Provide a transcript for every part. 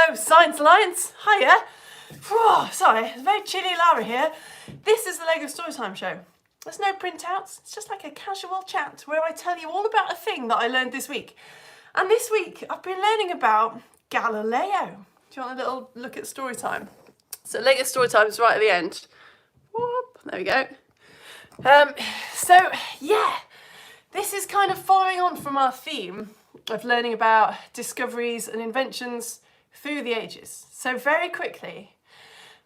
Hello, Science Alliance. Hiya. Sorry, it's very chilly Lara here. This is the Lego Storytime show. There's no printouts. It's just like a casual chat where I tell you all about a thing that I learned this week. And this week I've been learning about Galileo. Do you want a little look at Storytime? So Lego Storytime is right at the end. Whoop, there we go. This is kind of following on from our theme of learning about discoveries and inventions through the ages. So very quickly,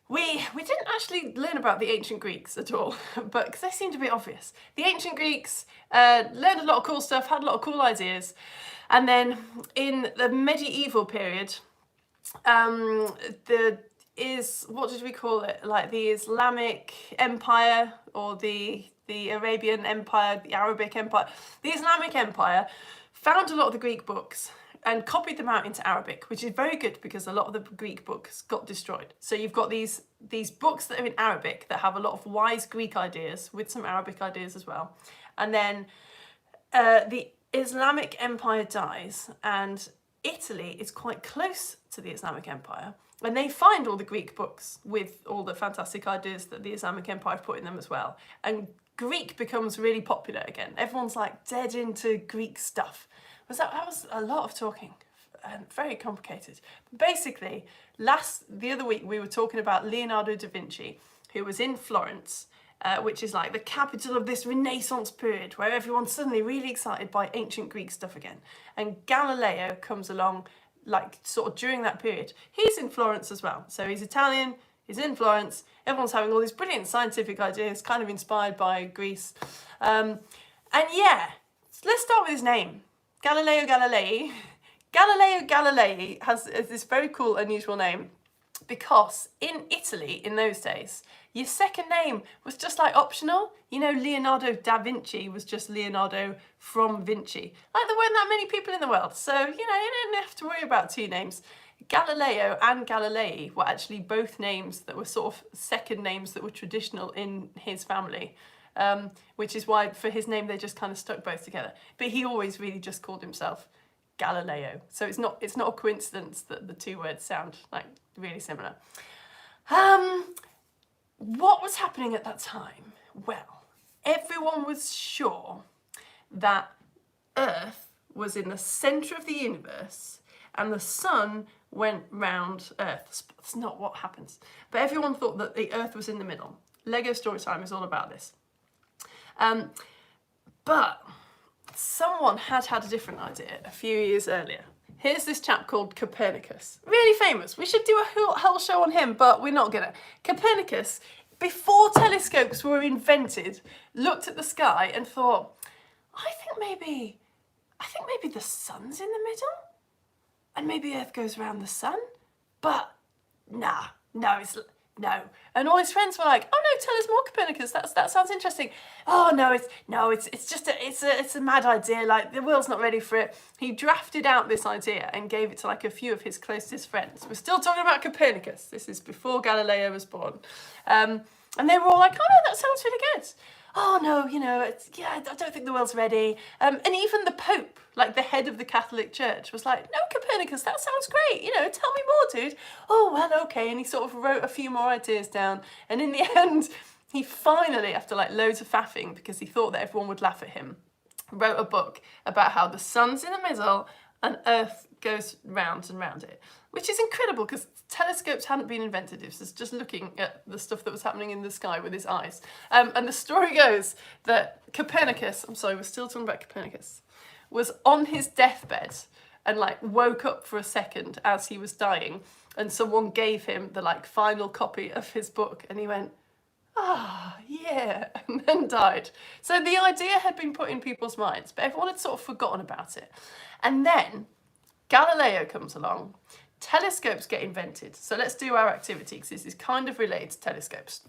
we didn't actually learn about the ancient Greeks at all, but because they seemed a bit obvious. The ancient Greeks learned a lot of cool stuff, had a lot of cool ideas, and then in the medieval period, what did we call it? Like the Islamic Empire or the Arabian Empire, the Arabic Empire. The Islamic Empire found a lot of the Greek books and copied them out into Arabic, which is very good because a lot of the Greek books got destroyed. So you've got these books that are in Arabic that have a lot of wise Greek ideas with some Arabic ideas as well. And then the Islamic Empire dies and Italy is quite close to the Islamic Empire. And they find all the Greek books with all the fantastic ideas that the Islamic Empire put in them as well. And Greek becomes really popular again. Everyone's like dead into Greek stuff. That was a lot of talking and very complicated. Basically, the other week we were talking about Leonardo da Vinci, who was in Florence, which is like the capital of this Renaissance period where everyone's suddenly really excited by ancient Greek stuff again. And Galileo comes along like sort of during that period. He's in Florence as well. So he's Italian, he's in Florence, everyone's having all these brilliant scientific ideas, kind of inspired by Greece. And yeah, let's start with his name. Galileo Galilei. Galileo Galilei has this very cool, unusual name because in Italy in those days, your second name was just like optional. You know, Leonardo da Vinci was just Leonardo from Vinci. Like there weren't that many people in the world. So, you didn't have to worry about two names. Galileo and Galilei were actually both names that were sort of second names that were traditional in his family. Which is why for his name they just kind of stuck both together. But he always really just called himself Galileo. So it's not a coincidence that the two words sound like really similar. What was happening at that time? Well, everyone was sure that Earth was in the centre of the universe and the sun went round Earth. That's not what happens. But everyone thought that the Earth was in the middle. Lego Storytime is all about this. But someone had a different idea a few years earlier. Here's this chap called Copernicus, really famous. We should do a whole show on him, but we're not gonna. Copernicus, before telescopes were invented, looked at the sky and thought, I think maybe the sun's in the middle, and maybe Earth goes around the sun, but no. And all his friends were like, oh no, tell us more, Copernicus, that sounds interesting. Oh no, it's just a mad idea, like the world's not ready for it. He drafted out this idea and gave it to like a few of his closest friends. We're still talking about Copernicus. This is before Galileo was born. And they were all like, oh no, that sounds really good. Oh no, I don't think the world's ready. And even the Pope, like the head of the Catholic Church, was like, no, Copernicus, that sounds great. Tell me more, dude. Oh, well, okay. And he sort of wrote a few more ideas down. And in the end, he finally, after like loads of faffing, because he thought that everyone would laugh at him, wrote a book about how the sun's in the middle and Earth goes round and round it, which is incredible because telescopes hadn't been invented. It was just looking at the stuff that was happening in the sky with his eyes. And the story goes that Copernicus, I'm sorry, we're still talking about Copernicus, was on his deathbed and like woke up for a second as he was dying, and someone gave him the like final copy of his book and he went, yeah, and then died. So the idea had been put in people's minds, but everyone had sort of forgotten about it. And then Galileo comes along, telescopes get invented. So let's do our activity because this is kind of related to telescopes.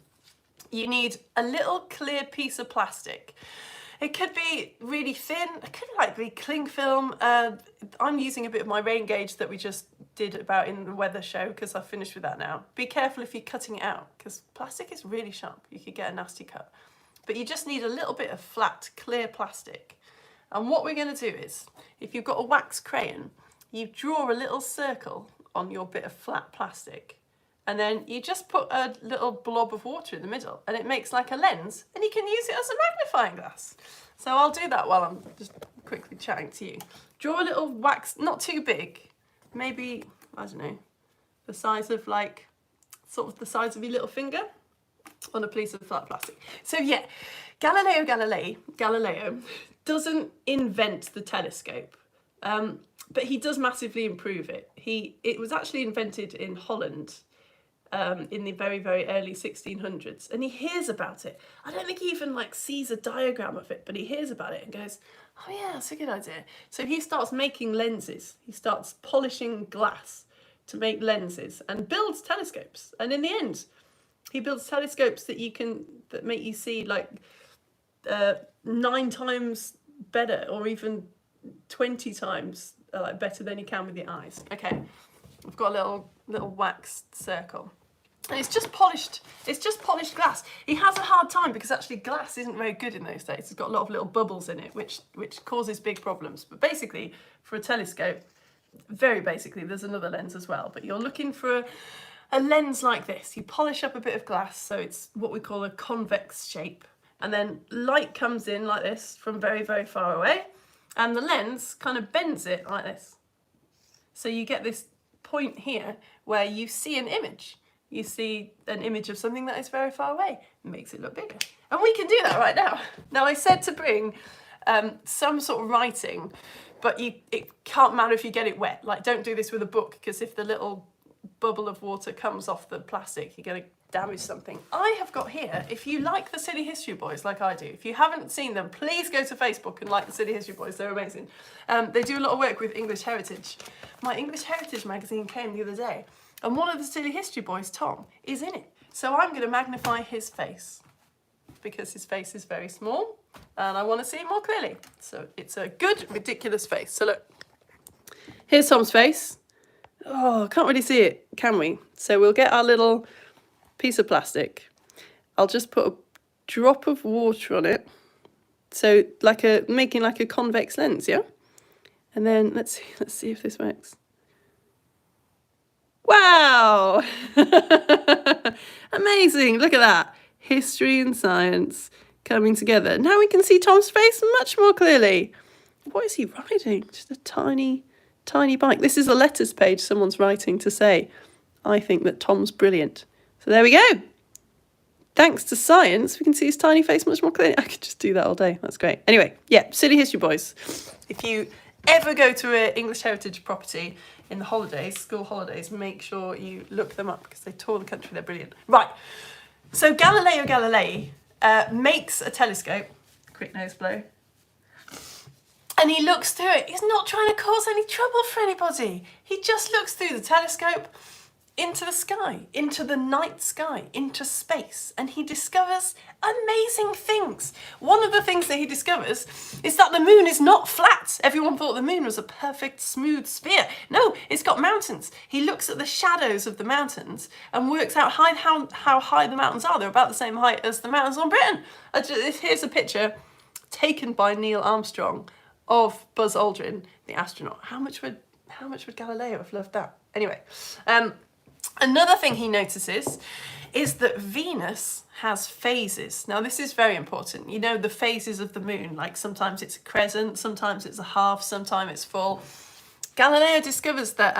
You need a little clear piece of plastic. It could be really thin, it could be like the cling film. I'm using a bit of my rain gauge that we just did about in the weather show because I've finished with that now. Be careful if you're cutting it out because plastic is really sharp. You could get a nasty cut. But you just need a little bit of flat, clear plastic. And what we're going to do is, if you've got a wax crayon, you draw a little circle on your bit of flat plastic, and then you just put a little blob of water in the middle, and it makes like a lens, and you can use it as a magnifying glass. So I'll do that while I'm just quickly chatting to you. Draw a little wax, not too big, maybe, I don't know, the size of like, sort of the size of your little finger on a piece of flat plastic. So yeah, Galileo doesn't invent the telescope, but he does massively improve it. It was actually invented in Holland in the very, very early 1600s, and he hears about it. I don't think he even like sees a diagram of it, but he hears about it and goes, oh yeah, that's a good idea. So he starts making lenses. He starts polishing glass to make lenses and builds telescopes. And in the end, he builds telescopes that make you see like 9 times better, or even 20 times better than you can with your eyes. Okay, I've got a little waxed circle. And it's just polished glass. He has a hard time because actually glass isn't very good in those days. It's got a lot of little bubbles in it, which causes big problems. But basically, for a telescope, very basically, there's another lens as well. But you're looking for a lens like this. You polish up a bit of glass, so it's what we call a convex shape. And then light comes in like this from very, very far away. And the lens kind of bends it like this. So you get this point here where you see an image. You see an image of something that is very far away. It makes it look bigger. And we can do that right now. Now, I said to bring some sort of writing, but it can't matter if you get it wet. Like, don't do this with a book, because if the little bubble of water comes off the plastic, you're going to damage something. I have got here, if you like the Silly History Boys like I do, if you haven't seen them, please go to Facebook and like the Silly History Boys. They're amazing. They do a lot of work with English Heritage. My English Heritage magazine came the other day, and one of the Silly History Boys, Tom, is in it. So I'm going to magnify his face, because his face is very small and I want to see it more clearly. So it's a good, ridiculous face. So look, here's Tom's face. Oh, can't really see it, can we? So we'll get our little piece of plastic. I'll just put a drop of water on it. So making like a convex lens, yeah? And then let's see if this works. Wow! Amazing, look at that. History and science coming together. Now we can see Tom's face much more clearly. What is he writing? Just a tiny bike. This is a letters page someone's writing to say, I think that Tom's brilliant. So there we go. Thanks to science, we can see his tiny face much more clearly. I could just do that all day. That's great. Anyway, yeah, Silly History Boys. If you ever go to an English Heritage property in the holidays, school holidays, make sure you look them up, because they tour the country. They're brilliant. Right. So Galileo Galilei makes a telescope. Quick nose blow. And he looks through it. He's not trying to cause any trouble for anybody. He just looks through the telescope into the sky, into the night sky, into space, and he discovers amazing things. One of the things that he discovers is that the moon is not flat. Everyone thought the moon was a perfect, smooth sphere. No, it's got mountains. He looks at the shadows of the mountains and works out how high the mountains are. They're about the same height as the mountains on Britain. Here's a picture taken by Neil Armstrong of Buzz Aldrin, the astronaut. How much would Galileo have loved that? Anyway, another thing he notices is that Venus has phases. Now, this is very important. You know, the phases of the moon, like sometimes it's a crescent, sometimes it's a half, sometimes it's full. Galileo discovers that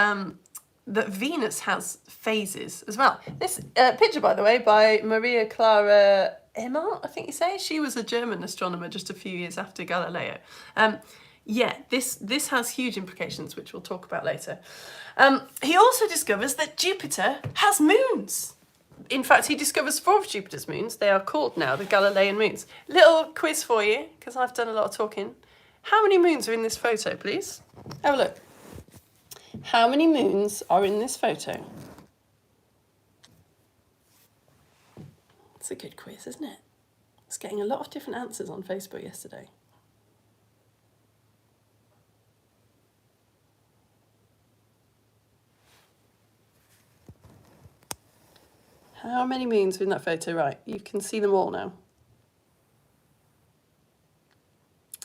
that Venus has phases as well. This picture, by the way, by Maria Clara Emma, I think you say. She was a German astronomer just a few years after Galileo. Yeah, this has huge implications, which we'll talk about later. He also discovers that Jupiter has moons. In fact, he discovers 4 of Jupiter's moons. They are called now the Galilean moons. Little quiz for you, because I've done a lot of talking. How many moons are in this photo, please? Have a look. How many moons are in this photo? It's a good quiz, isn't it? I was getting a lot of different answers on Facebook yesterday. How many moons are in that photo? Right, you can see them all now.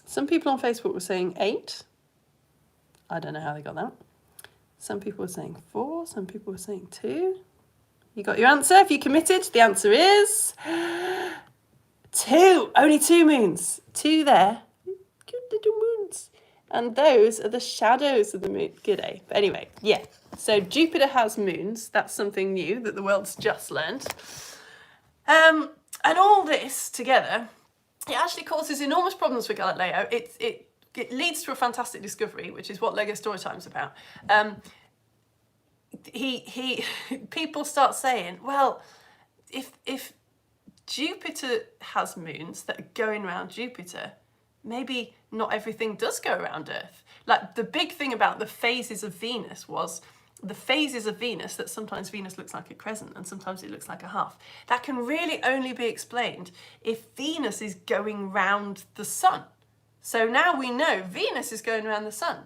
Some people on Facebook were saying 8. I don't know how they got that. Some people were saying 4, some people were saying 2. You got your answer? If you committed, the answer is 2. Only 2 moons. 2 there. Good little moons. And those are the shadows of the moon. Good, eh? But anyway, yeah. So Jupiter has moons. That's something new that the world's just learned. And all this together, it actually causes enormous problems for Galileo. It leads to a fantastic discovery, which is what Lego Storytime's about. People start saying, well, if Jupiter has moons that are going around Jupiter, maybe not everything does go around Earth. Like, the big thing about the phases of Venus was the phases of Venus, that sometimes Venus looks like a crescent and sometimes it looks like a half. That can really only be explained if Venus is going round the sun. So now we know Venus is going around the sun.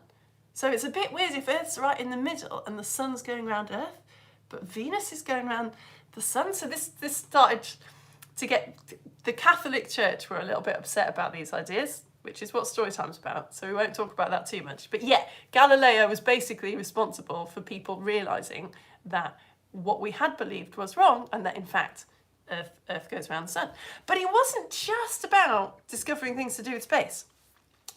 So it's a bit weird if Earth's right in the middle and the sun's going around Earth, but Venus is going around the sun. So this started to get... The Catholic Church were a little bit upset about these ideas, which is what Storytime's about, so we won't talk about that too much. But yeah, Galileo was basically responsible for people realising that what we had believed was wrong, and that in fact Earth goes around the sun. But it wasn't just about discovering things to do with space.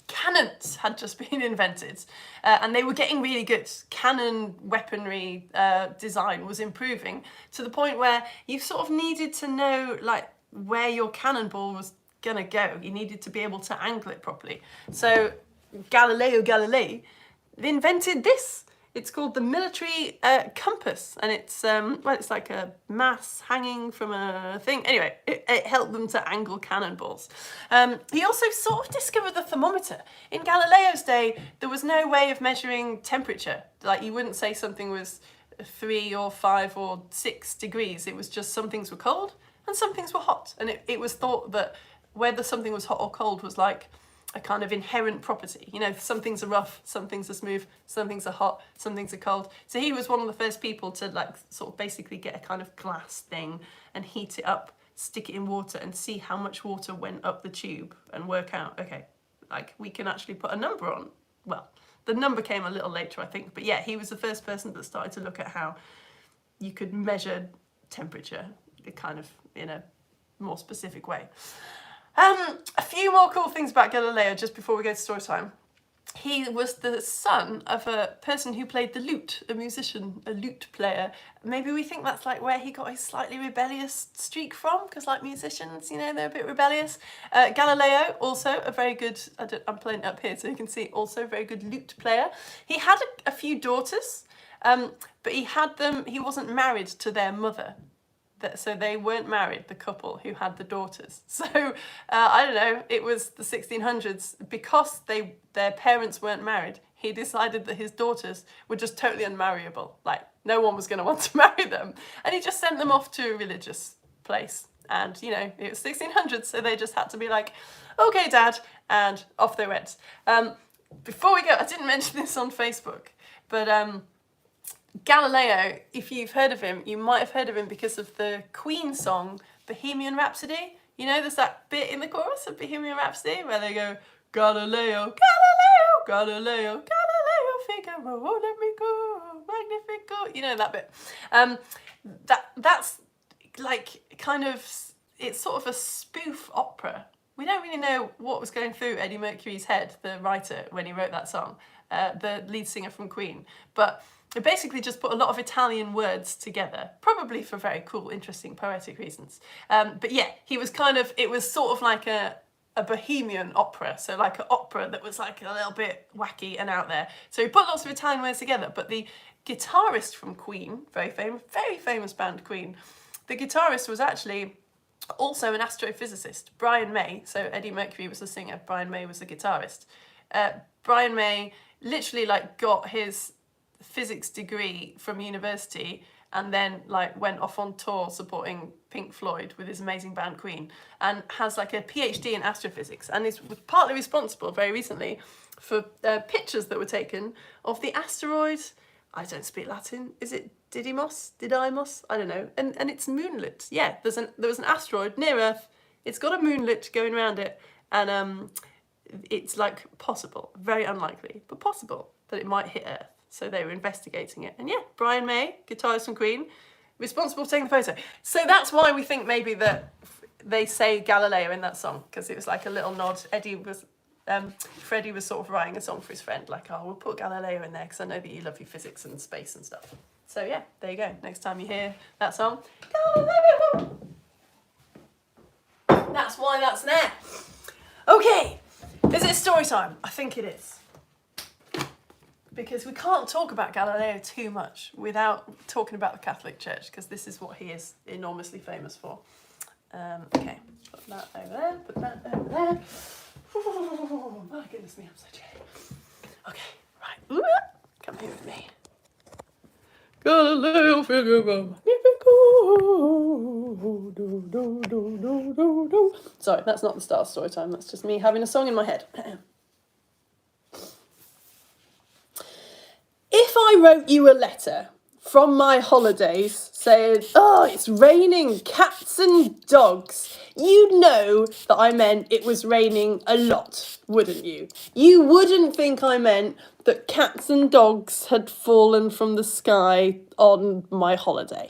Cannons had just been invented, and they were getting really good. Cannon weaponry design was improving to the point where you sort of needed to know, like, where your cannonball was gonna go. You needed to be able to angle it properly. So Galileo Galilei invented this. It's called the military compass, and it's it's like a mass hanging from a thing. Anyway, it helped them to angle cannonballs. He also sort of discovered the thermometer. In Galileo's day, there was no way of measuring temperature. Like, you wouldn't say something was 3 or 5 or 6 degrees. It was just some things were cold and some things were hot. And it was thought that whether something was hot or cold was like a kind of inherent property. You know, some things are rough, some things are smooth, some things are hot, some things are cold. So he was one of the first people to, like, sort of basically get a kind of glass thing and heat it up, stick it in water and see how much water went up the tube and work out, okay, like, we can actually put a number on. Well, the number came a little later, I think, but yeah, he was the first person that started to look at how you could measure temperature kind of in a more specific way. A few more cool things about Galileo just before we go to story time. He was the son of a person who played the lute, a musician, a lute player. Maybe we think that's like where he got his slightly rebellious streak from, because like musicians, you know, they're a bit rebellious. Galileo, also a very good, I'm playing it up here so you can see, also a very good lute player. He had a few daughters, but he wasn't married to their mother. So they weren't married, the couple who had the daughters. So, I don't know, it was the 1600s. Because their parents weren't married, he decided that his daughters were just totally unmarriable. Like, no one was going to want to marry them. And he just sent them off to a religious place. And, you know, it was 1600s, so they just had to be like, okay, Dad, and off they went. Before we go, I didn't mention this on Facebook, but... Galileo, if you've heard of him, you might have heard of him because of the Queen song, Bohemian Rhapsody. You know, there's that bit in the chorus of Bohemian Rhapsody where they go, Galileo, Galileo, Galileo, Galileo, Figaro, let me go, Magnifico. You know that bit. That's like kind of, it's sort of a spoof opera. We don't really know what was going through Eddie Mercury's head, the writer, when he wrote that song, the lead singer from Queen. But it basically just put a lot of Italian words together, probably for very cool, interesting, poetic reasons. But yeah, he was kind of, it was sort of like a Bohemian opera, so like an opera that was like a little bit wacky and out there. So he put lots of Italian words together, but the guitarist from Queen, very famous band Queen, the guitarist was actually also an astrophysicist, Brian May. So Eddie Mercury was the singer, Brian May was the guitarist. Brian May literally like got his physics degree from university and then like went off on tour supporting Pink Floyd with his amazing band Queen, and has like a PhD in astrophysics, and is partly responsible very recently for pictures that were taken of the asteroid, I don't speak Latin, is it Didymos? I don't know, and it's moonlit. Yeah, there was an asteroid near Earth, it's got a moonlit going around it, and it's like possible, very unlikely, but possible that it might hit Earth. So they were investigating it. And yeah, Brian May, guitarist from Queen, responsible for taking the photo. So that's why we think maybe that they say Galileo in that song, because it was like a little nod. Freddie was sort of writing a song for his friend, like, oh, we'll put Galileo in there because I know that you love your physics and space and stuff. So yeah, there you go. Next time you hear that song, Galileo. That's why that's there. Okay, is it story time? I think it is. Because we can't talk about Galileo too much without talking about the Catholic Church, because this is what he is enormously famous for. Okay, put that over there, put that over there. Ooh, my goodness me, I'm so jaded. Okay, right. Ooh, come here with me. Galileo Figaro. Sorry, that's not the start of story time. That's just me having a song in my head. If I wrote you a letter from my holidays saying, oh, it's raining cats and dogs, you'd know that I meant it was raining a lot, wouldn't you? You wouldn't think I meant that cats and dogs had fallen from the sky on my holiday.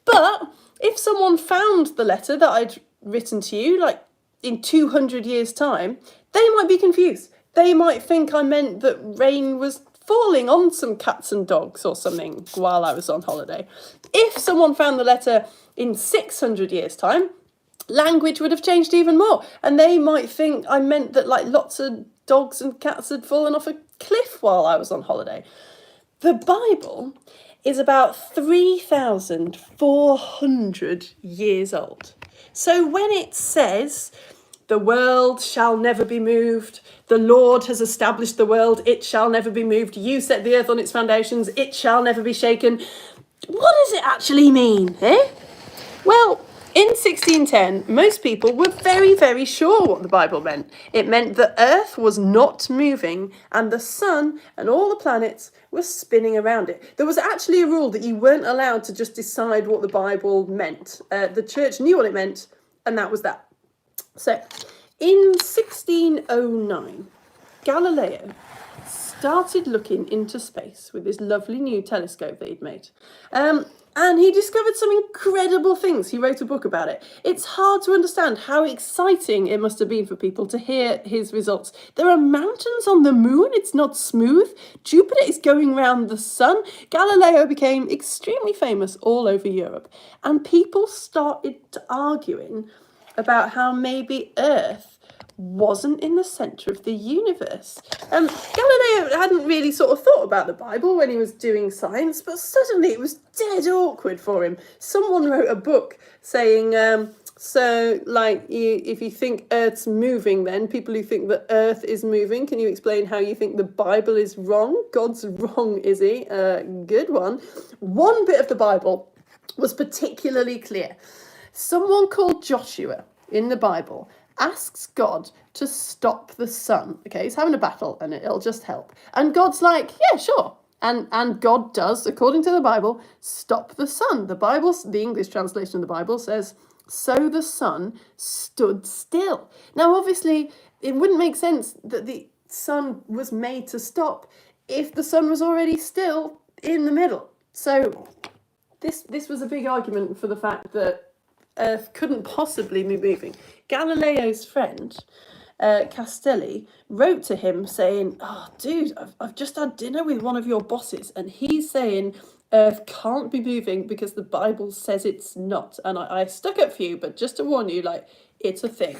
But if someone found the letter that I'd written to you, like in 200 years' time, they might be confused. They might think I meant that rain was falling on some cats and dogs or something while I was on holiday. If someone found the letter in 600 years' time, language would have changed even more. And they might think I meant that like lots of dogs and cats had fallen off a cliff while I was on holiday. The Bible is about 3,400 years old. So when it says, the world shall never be moved, the Lord has established the world, it shall never be moved, you set the earth on its foundations, it shall never be shaken, what does it actually mean, eh? Well, in 1610, most people were very, very sure what the Bible meant. It meant the earth was not moving and the sun and all the planets were spinning around it. There was actually a rule that you weren't allowed to just decide what the Bible meant. The church knew what it meant, and that was that. So, in 1609, Galileo started looking into space with this lovely new telescope that he'd made. And he discovered some incredible things. He wrote a book about it. It's hard to understand how exciting it must have been for people to hear his results. There are mountains on the moon. It's not smooth. Jupiter is going round the sun. Galileo became extremely famous all over Europe. And people started arguing about how maybe Earth wasn't in the centre of the universe. Galileo hadn't really sort of thought about the Bible when he was doing science, but suddenly it was dead awkward for him. Someone wrote a book saying, if you think Earth's moving, then people who think that Earth is moving, can you explain how you think the Bible is wrong? God's wrong, is he? Good one. One bit of the Bible was particularly clear. Someone called Joshua in the Bible asks God to stop the sun. Okay, he's having a battle and it'll just help. And God's like, yeah, sure. And God does, according to the Bible, stop the sun. The English translation of the Bible says, so the sun stood still. Now, obviously, it wouldn't make sense that the sun was made to stop if the sun was already still in the middle. So this was a big argument for the fact that Earth couldn't possibly be moving. Galileo's friend, Castelli, wrote to him saying, oh, dude, I've just had dinner with one of your bosses and he's saying Earth can't be moving because the Bible says it's not. And I stuck up for you, but just to warn you, like, it's a thing.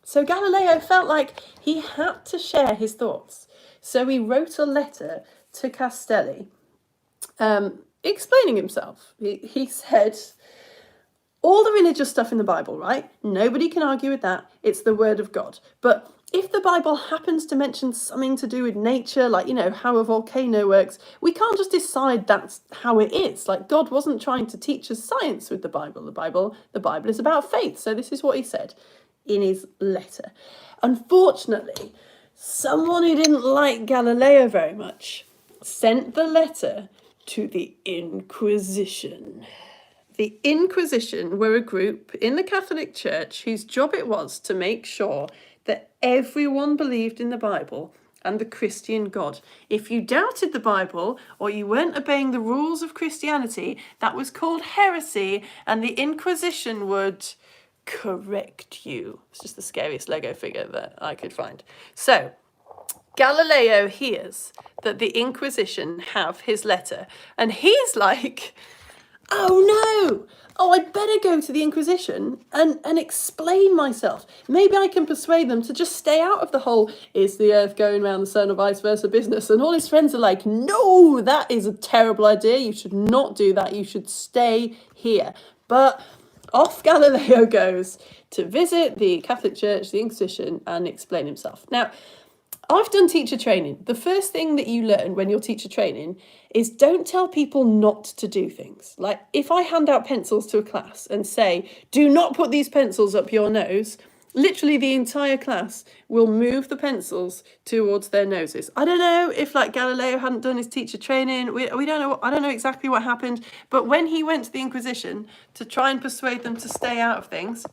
So Galileo felt like he had to share his thoughts. So he wrote a letter to Castelli explaining himself. He said, all the religious stuff in the Bible, right? Nobody can argue with that. It's the word of God. But if the Bible happens to mention something to do with nature, like, how a volcano works, we can't just decide that's how it is. Like, God wasn't trying to teach us science with the Bible. The Bible is about faith. So this is what he said in his letter. Unfortunately, someone who didn't like Galileo very much sent the letter to the Inquisition. The Inquisition were a group in the Catholic Church whose job it was to make sure that everyone believed in the Bible and the Christian God. If you doubted the Bible or you weren't obeying the rules of Christianity, that was called heresy, and the Inquisition would correct you. It's just the scariest Lego figure that I could find. So Galileo hears that the Inquisition have his letter, and he's like, oh no, oh, I'd better go to the Inquisition and explain myself. Maybe I can persuade them to just stay out of the whole is the earth going round the sun or vice versa business. And all his friends are like, no, that is a terrible idea. You should not do that. You should stay here. But off Galileo goes to visit the Catholic Church, the Inquisition, and explain himself. Now, I've done teacher training. The first thing that you learn when you're teacher training is don't tell people not to do things. Like if I hand out pencils to a class and say, do not put these pencils up your nose, literally the entire class will move the pencils towards their noses. I don't know if like Galileo hadn't done his teacher training. We don't know. I don't know exactly what happened. But when he went to the Inquisition to try and persuade them to stay out of things,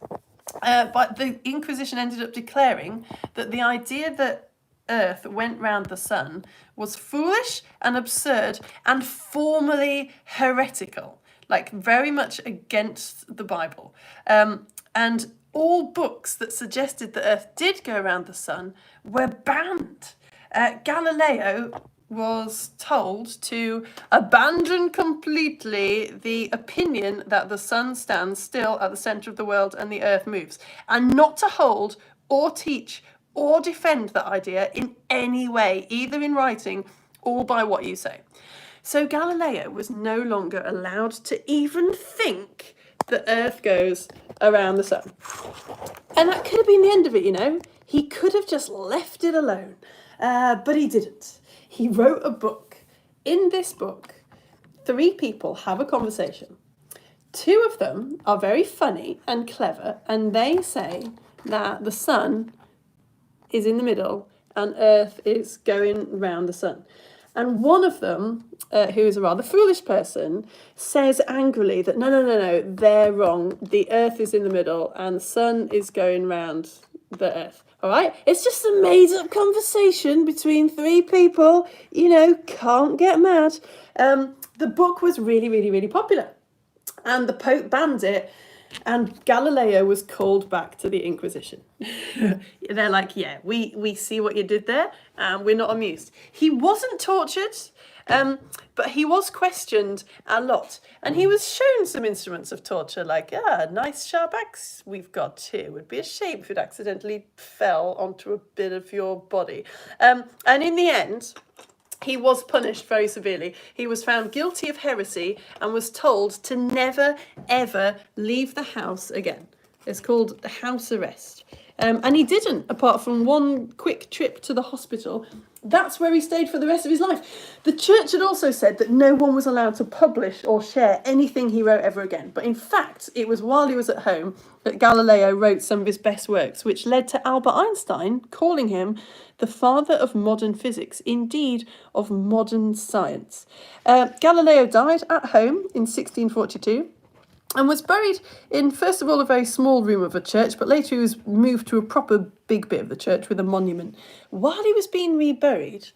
but the Inquisition ended up declaring that the idea that Earth went round the sun was foolish and absurd and formally heretical, like very much against the Bible. And all books that suggested that Earth did go around the sun were banned. Galileo was told to abandon completely the opinion that the sun stands still at the centre of the world and the Earth moves, and not to hold or teach or defend that idea in any way, either in writing or by what you say. So Galileo was no longer allowed to even think that Earth goes around the sun. And that could have been the end of it, you know. He could have just left it alone, but he didn't. He wrote a book. In this book, 3 people have a conversation. 2 of them are very funny and clever, and they say that the sun is in the middle and Earth is going round the sun. And one of them, who is a rather foolish person, says angrily that no, they're wrong. The Earth is in the middle and the sun is going round the Earth. All right? It's just a made-up conversation between 3 people. You know, can't get mad. The book was really, really, really popular. And the Pope banned it. And Galileo was called back to the Inquisition. They're like, yeah, we see what you did there, and we're not amused. He wasn't tortured, but he was questioned a lot. And he was shown some instruments of torture, like, nice sharp axe we've got here. It would be a shame if it accidentally fell onto a bit of your body. And in the end, he was punished very severely. He was found guilty of heresy and was told to never, ever leave the house again. It's called the house arrest. And he didn't, apart from one quick trip to the hospital. That's where he stayed for the rest of his life. The church had also said that no one was allowed to publish or share anything he wrote ever again. But in fact, it was while he was at home that Galileo wrote some of his best works, which led to Albert Einstein calling him the father of modern physics, indeed of modern science. Galileo died at home in 1642. And was buried in, first of all, a very small room of a church, but later he was moved to a proper big bit of the church with a monument. While he was being reburied,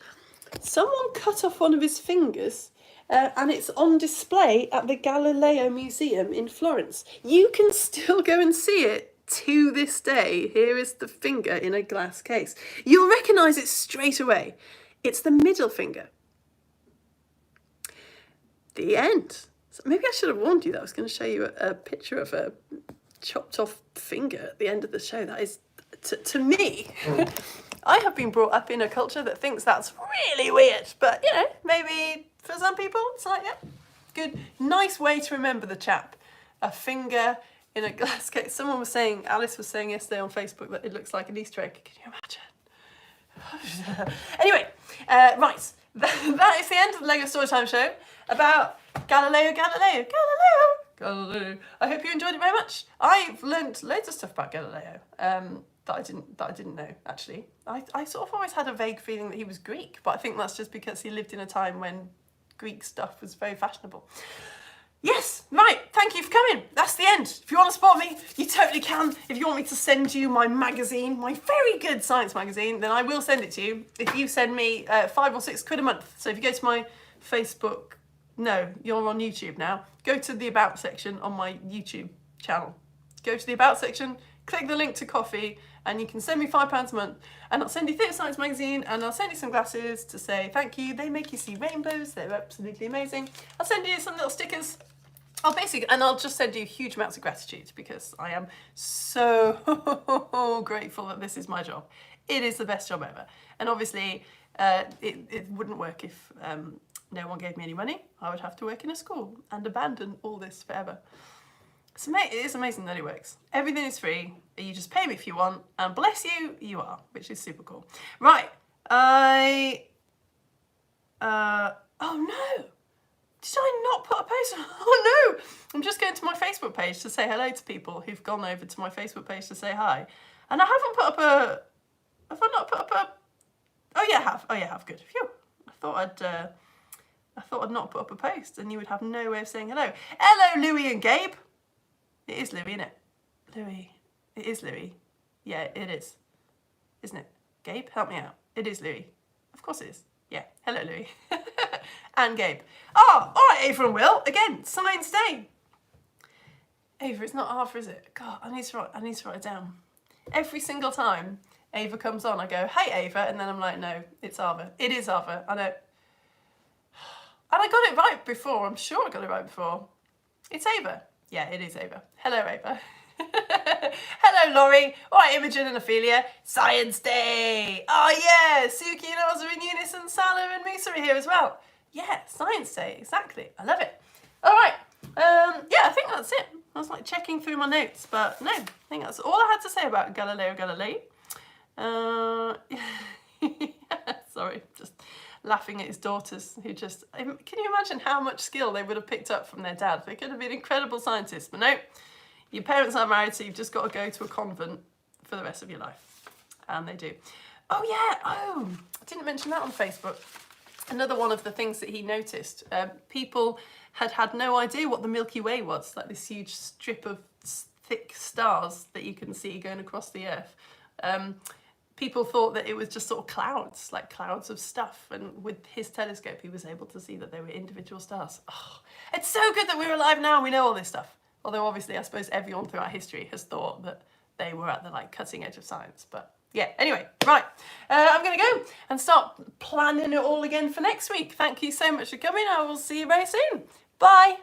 someone cut off one of his fingers, and it's on display at the Galileo Museum in Florence. You can still go and see it to this day. Here is the finger in a glass case. You'll recognise it straight away. It's the middle finger. The end. Maybe I should have warned you that I was going to show you a picture of a chopped off finger at the end of the show. That is, to me, I have been brought up in a culture that thinks that's really weird. But, you know, maybe for some people, it's like, yeah, good, nice way to remember the chap. A finger in a glass case. Someone was saying, Alice was saying yesterday on Facebook that it looks like an Easter egg. Can you imagine? Anyway, right. That is the end of the Lego Storytime show about Galileo. I hope you enjoyed it very much. I've learnt loads of stuff about Galileo that I didn't know, actually. I sort of always had a vague feeling that he was Greek, but I think that's just because he lived in a time when Greek stuff was very fashionable. Yes, right, thank you for coming. That's the end. friend. If you want to support me, you totally can. If you want me to send you my magazine, my very good science magazine, then I will send it to you if you send me £5 or £6 a month. So if you go to my Facebook, no, you're on YouTube now, go to the About section on my YouTube channel. Go to the About section, click the link to coffee, and you can send me £5 a month, and I'll send you Theatre Science magazine, and I'll send you some glasses to say thank you. They make you see rainbows. They're absolutely amazing. I'll send you some little stickers. And I'll just send you huge amounts of gratitude because I am so grateful that this is my job. It is the best job ever. And obviously, it wouldn't work if no one gave me any money. I would have to work in a school and abandon all this forever. It is amazing that it works. Everything is free. You just pay me if you want, and bless you, you are, which is super cool. Right, oh no, did I not put a post on? Oh no, I'm just going to my Facebook page to say hello to people who've gone over to my Facebook page to say hi. And I haven't put up a, have I not put up a, oh yeah, I have. Oh yeah, I have, good. Phew. I thought I'd not put up a post and you would have no way of saying hello. Hello, Louis and Gabe. It is Louis, isn't it? Louis. It is Louis. Yeah, it is. Isn't it? Gabe, help me out. It is Louis. Of course it is. Yeah. Hello, Louis. And Gabe. Oh, all right, Ava and Will. Again, Science Day. Ava, it's not Arthur, is it? God, I need to write it down. Every single time Ava comes on, I go, hey, Ava, and then I'm like, no, it's Arthur. It is Arthur. I know. And I got it right before. I'm sure I got it right before. It's Ava. Yeah, it is Ava. Hello, Ava. Hello, Laurie. All right, Imogen and Ophelia. Science Day. Oh, yeah. Suki and Oz are in unison. Salah and Musa are here as well. Yeah, Science Day. Exactly. I love it. All right. Yeah, I think that's it. I was like checking through my notes, but no, I think that's all I had to say about Galileo Galilei. Sorry, just laughing at his daughters who just, can you imagine how much skill they would have picked up from their dad? They could have been incredible scientists, but no, your parents aren't married, so you've just got to go to a convent for the rest of your life. And they do. Oh yeah, I didn't mention that on Facebook. Another one of the things that he noticed, people had no idea what the Milky Way was, like this huge strip of thick stars that you can see going across the Earth. People thought that it was just sort of clouds, like clouds of stuff. And with his telescope, he was able to see that they were individual stars. Oh, it's so good that we're alive now and we know all this stuff. Although obviously, I suppose everyone throughout history has thought that they were at the cutting edge of science. But yeah, anyway, right. I'm going to go and start planning it all again for next week. Thank you so much for coming. I will see you very soon. Bye.